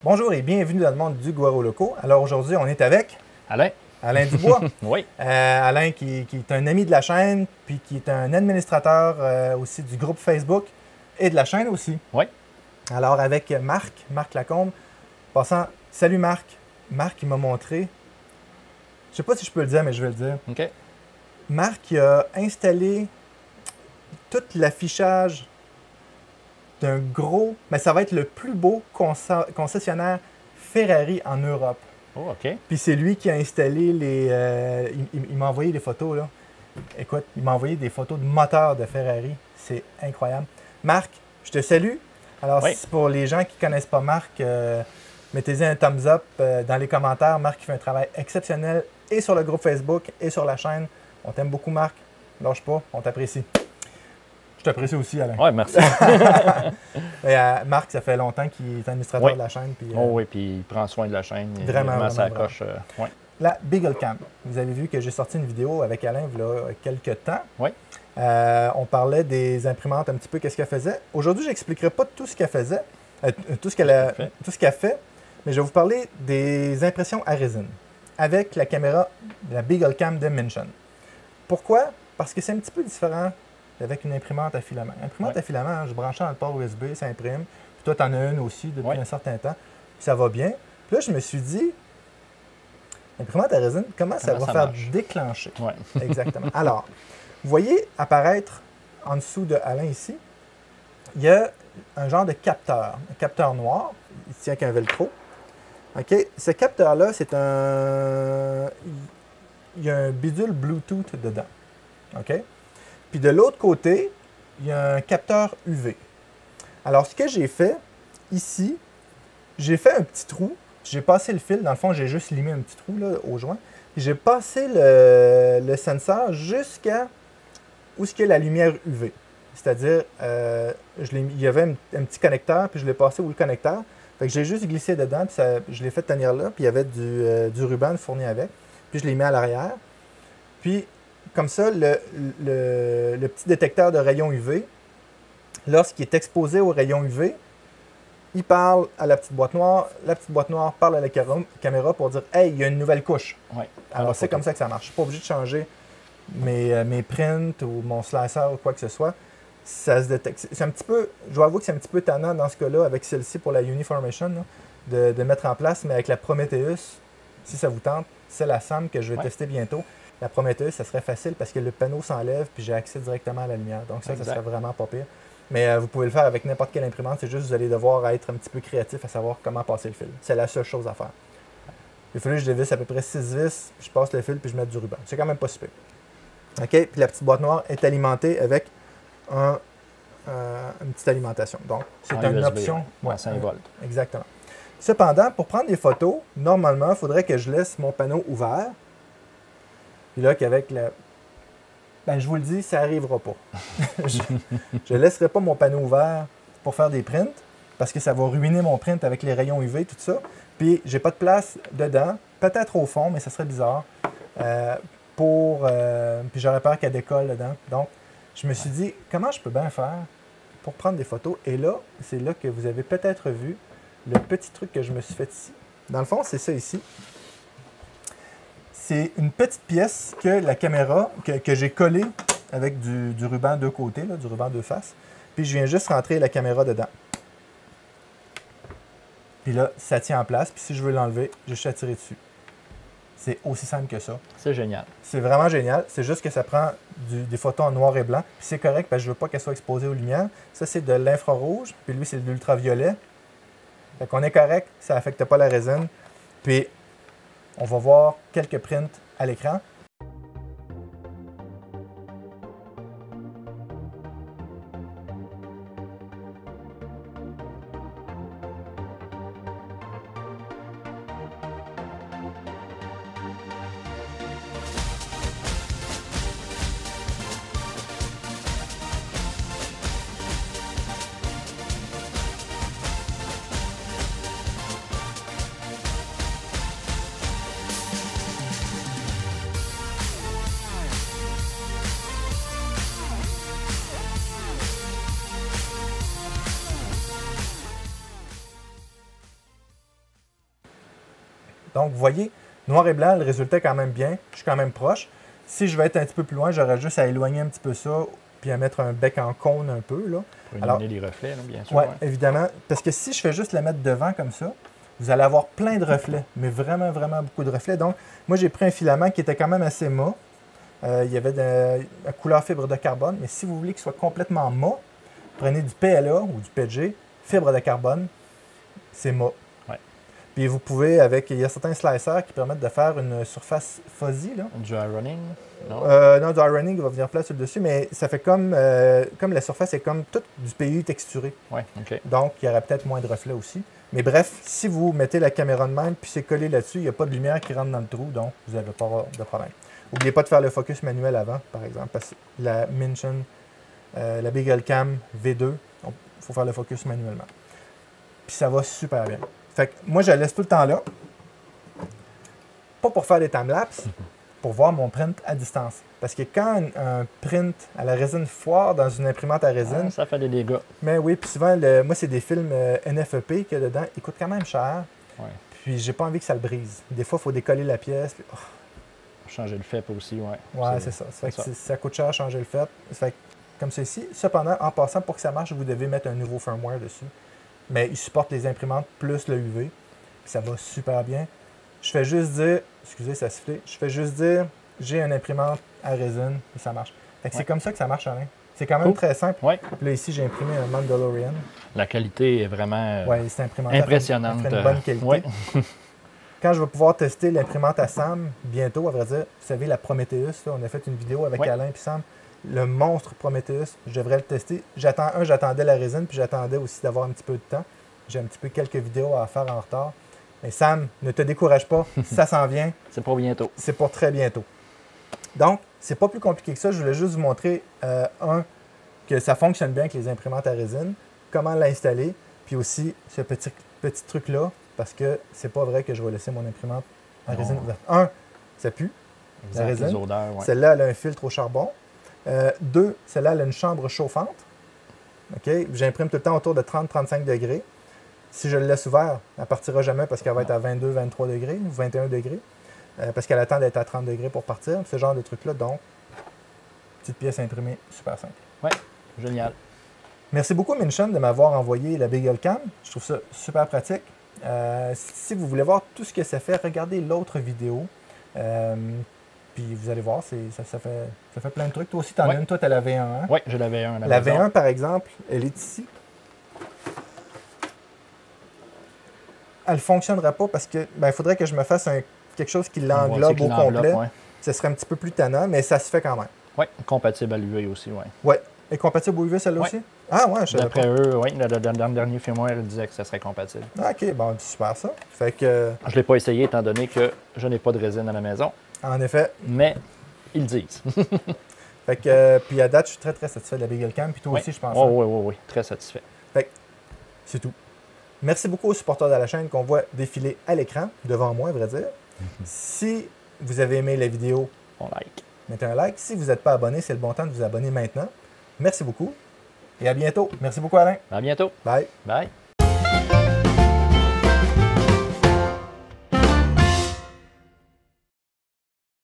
Bonjour et bienvenue dans le monde du Guaro Loco. Alors aujourd'hui, on est avec Alain. Alain Dubois. Oui. Alain qui est un ami de la chaîne, puis qui est un administrateur aussi du groupe Facebook et de la chaîne aussi. Oui. Alors avec Marc Lacombe, passant, salut Marc. Marc, il m'a montré, je sais pas si je peux le dire, mais je vais le dire. OK. Marc il a installé tout l'affichage d'un gros, mais ça va être le plus beau concessionnaire Ferrari en Europe. Oh, OK. Puis c'est lui qui a installé les... il m'a envoyé des photos, là. Écoute, il m'a envoyé des photos de moteurs de Ferrari. C'est incroyable. Marc, je te salue. Alors, Oui. pour les gens qui ne connaissent pas Marc, mettez-y un thumbs up dans les commentaires. Marc fait un travail exceptionnel et sur le groupe Facebook et sur la chaîne. On t'aime beaucoup, Marc. Lâche pas, on t'apprécie. Je t'apprécie aussi, Alain. Oui, merci. Marc, ça fait longtemps qu'il est administrateur Oui. de la chaîne. Puis, Oh oui, puis il prend soin de la chaîne. Vraiment, ça vraiment. coche. Oui. La BeagleCam. Vous avez vu que j'ai sorti une vidéo avec Alain il y a quelques temps. Oui. On parlait des imprimantes un petit peu, qu'est-ce qu'elle faisait. Aujourd'hui, je n'expliquerai pas tout ce qu'elle faisait, tout ce qu'elle fait, mais je vais vous parler des impressions à résine avec la caméra, la BeagleCam de Minchon. Pourquoi? Parce que c'est un petit peu différent avec une imprimante à filament. Imprimante à filament, je branche dans le port USB, ça imprime. Puis toi, tu en as une aussi depuis un certain temps. Puis ça va bien. Puis là, je me suis dit, imprimante à résine, comment ça va faire déclencher? Oui. Exactement. Alors, vous voyez apparaître en dessous de Alain ici, il y a un genre de capteur, un capteur noir. Il tient qu'un velcro. OK? Ce capteur-là, c'est un... Il y a un bidule Bluetooth dedans. OK? Puis de l'autre côté, il y a un capteur UV. Alors, ce que j'ai fait ici, j'ai fait un petit trou. J'ai passé le fil. Dans le fond, j'ai juste limé un petit trou là, au joint. J'ai passé le sensor jusqu'à où est-ce qu'il y a la lumière UV. C'est-à-dire, il y avait un petit connecteur, puis je l'ai passé où le connecteur. Fait que j'ai juste glissé dedans, puis je l'ai fait tenir là, puis il y avait du ruban fourni avec. Puis je l'ai mis à l'arrière. Puis, comme ça, le petit détecteur de rayons UV, lorsqu'il est exposé aux rayons UV, il parle à la petite boîte noire parle à la caméra pour dire « Hey, il y a une nouvelle couche. Oui. » Alors, c'est comme ça que ça marche. Je ne suis pas obligé de changer mes prints ou mon slicer ou quoi que ce soit. Ça se détecte. C'est un petit peu, je dois avouer que c'est un petit peu tannant dans ce cas-là avec celle-ci pour la Uniformation là, de mettre en place, mais avec la Prometheus, si ça vous tente, c'est la SAM que je vais tester bientôt. La Prometheus, ça serait facile parce que le panneau s'enlève puis j'ai accès directement à la lumière. Donc ça serait vraiment pas pire. Mais vous pouvez le faire avec n'importe quelle imprimante. C'est juste que vous allez devoir être un petit peu créatif à savoir comment passer le fil. C'est la seule chose à faire. Il fallait que je dévisse à peu près 6 vis, puis je passe le fil puis je mette du ruban. C'est quand même pas super. OK? Puis la petite boîte noire est alimentée avec une petite alimentation. Donc, c'est une USB, option. Ouais, 5 volts. Exactement. Cependant, pour prendre des photos, normalement, il faudrait que je laisse mon panneau ouvert. Puis là, qu'avec la... Ben, je vous le dis, ça n'arrivera pas. Je ne laisserai pas mon panneau ouvert pour faire des prints parce que ça va ruiner mon print avec les rayons UV, tout ça. Puis, j'ai pas de place dedans, peut-être au fond, mais ça serait bizarre. Puis, j'aurais peur qu'elle décolle dedans. Donc, je me suis dit, comment je peux bien faire pour prendre des photos? Et là, c'est là que vous avez peut-être vu le petit truc que je me suis fait ici. Dans le fond, c'est ça ici. C'est une petite pièce que la caméra, que j'ai collée avec du ruban de côté, là, du ruban de face. Puis je viens juste rentrer la caméra dedans. Puis là, ça tient en place. Puis si je veux l'enlever, j'ai juste à tirer dessus. C'est aussi simple que ça. C'est génial. C'est vraiment génial. C'est juste que ça prend des photos en noir et blanc. Puis c'est correct parce que je ne veux pas qu'elles soient exposées aux lumières. Ça, c'est de l'infrarouge. Puis lui, c'est de l'ultraviolet. Fait qu'on est correct. Ça n'affecte pas la résine. Puis on va voir quelques prints à l'écran. Donc, vous voyez, noir et blanc, le résultat est quand même bien. Je suis quand même proche. Si je vais être un petit peu plus loin, j'aurais juste à éloigner un petit peu ça, puis à mettre un bec en cône un peu, là. Pour Alors, éliminer les reflets, là, bien sûr. oui, Ouais. évidemment. Parce que si je fais juste la mettre devant comme ça, vous allez avoir plein de reflets, mais vraiment, vraiment beaucoup de reflets. Donc, moi, j'ai pris un filament qui était quand même assez mat. Il y avait la couleur fibre de carbone, mais si vous voulez qu'il soit complètement mat, prenez du PLA ou du PG, fibre de carbone, c'est mat. Ouais. Puis vous pouvez, il y a certains slicers qui permettent de faire une surface fuzzy, là. Du ironing? Non? Non, du ironing va venir plat sur le dessus, mais ça fait comme la surface est comme tout du PU texturé. Oui, OK. Donc, il y aurait peut-être moins de reflets aussi. Mais bref, si vous mettez la caméra de même puis c'est collé là-dessus, il n'y a pas de lumière qui rentre dans le trou, donc vous n'avez pas de problème. N'oubliez pas de faire le focus manuel avant, par exemple, parce que la Mintion, la Beagle Cam V2, il faut faire le focus manuellement. Puis ça va super bien. Fait que moi, je la laisse tout le temps là. Pas pour faire des timelapses, pour voir mon print à distance. Parce que quand un print à la résine foire dans une imprimante à résine, Ah, ça fait des dégâts. mais oui, puis souvent, moi, c'est des films NFEP qu'il y a dedans. Ils coûtent quand même cher. Ouais. Puis j'ai pas envie que ça le brise. Des fois, il faut décoller la pièce. Puis, Changer le fait aussi, oui. ouais, c'est ça. Ça fait que ça coûte cher à changer le fait. Ça fait que, comme ceci. Cependant, en passant, pour que ça marche, vous devez mettre un nouveau firmware dessus. Mais il supporte les imprimantes plus le UV. Puis ça va super bien. Je fais juste dire, excusez, ça sifflait. Je fais juste dire, j'ai une imprimante à résine et ça marche. Fait que c'est comme ça que ça marche, Alain. C'est quand même très simple. Ouais. Puis là, ici, j'ai imprimé un Mandalorian. La qualité est vraiment Ouais, c'est imprimante. impressionnante. Elle fait une bonne qualité. Ouais. Quand je vais pouvoir tester l'imprimante à Sam, bientôt, à vrai dire, vous savez, la Prometheus, là, on a fait une vidéo avec Alain et Sam, le monstre Prometheus, je devrais le tester. J'attendais la résine, puis j'attendais aussi d'avoir un petit peu de temps. J'ai un petit peu quelques vidéos à faire en retard. Mais Sam, ne te décourage pas, ça s'en vient. C'est pour bientôt. C'est pour très bientôt. Donc, c'est pas plus compliqué que ça. Je voulais juste vous montrer, que ça fonctionne bien avec les imprimantes à résine, comment l'installer, puis aussi ce petit truc-là, parce que c'est pas vrai que je vais laisser mon imprimante à résine ouverte. Ça pue, la résine. Les odeurs, ouais. Celle-là, elle a un filtre au charbon. 2, celle-là, elle a une chambre chauffante. OK? J'imprime tout le temps autour de 30-35 degrés. Si je le laisse ouvert, elle ne partira jamais parce qu'elle va être à 22-23 degrés ou 21 degrés. Parce qu'elle attend d'être à 30 degrés pour partir. Ce genre de truc-là. Donc, petite pièce imprimée, super simple. Oui, génial. Merci beaucoup, Minchon, de m'avoir envoyé la Beagle Cam. Je trouve ça super pratique. Si vous voulez voir tout ce que ça fait, regardez l'autre vidéo. Puis vous allez voir, ça fait plein de trucs. Toi aussi, tu en as une. Toi, tu as la V1. Hein? Oui, je l'avais un. La V1, par exemple, elle est ici. Elle ne fonctionnera pas parce que il faudrait que je me fasse quelque chose qui l'englobe au complet. Ouais. Ce serait un petit peu plus tannant, mais ça se fait quand même. Oui, compatible à l'UV aussi, oui. Oui. Et compatible au UV, celle-là aussi? Ah ouais, je savais pas. D'après eux, oui, dans le dernier firmware, ils disaient que ça serait compatible. Ah, OK, bon, super ça. Fait que... Je ne l'ai pas essayé étant donné que je n'ai pas de résine à la maison. En effet. Mais ils le disent. Fait que, puis à date, je suis très, très satisfait de la Beagle Cam. Puis toi aussi, je pense. Oui, très satisfait. Fait que, c'est tout. Merci beaucoup aux supporters de la chaîne qu'on voit défiler à l'écran, devant moi, à vrai dire. Si vous avez aimé la vidéo, on like. Mettez un like. Si vous n'êtes pas abonné, c'est le bon temps de vous abonner maintenant. Merci beaucoup et à bientôt. Merci beaucoup, Alain. À bientôt. Bye. Bye.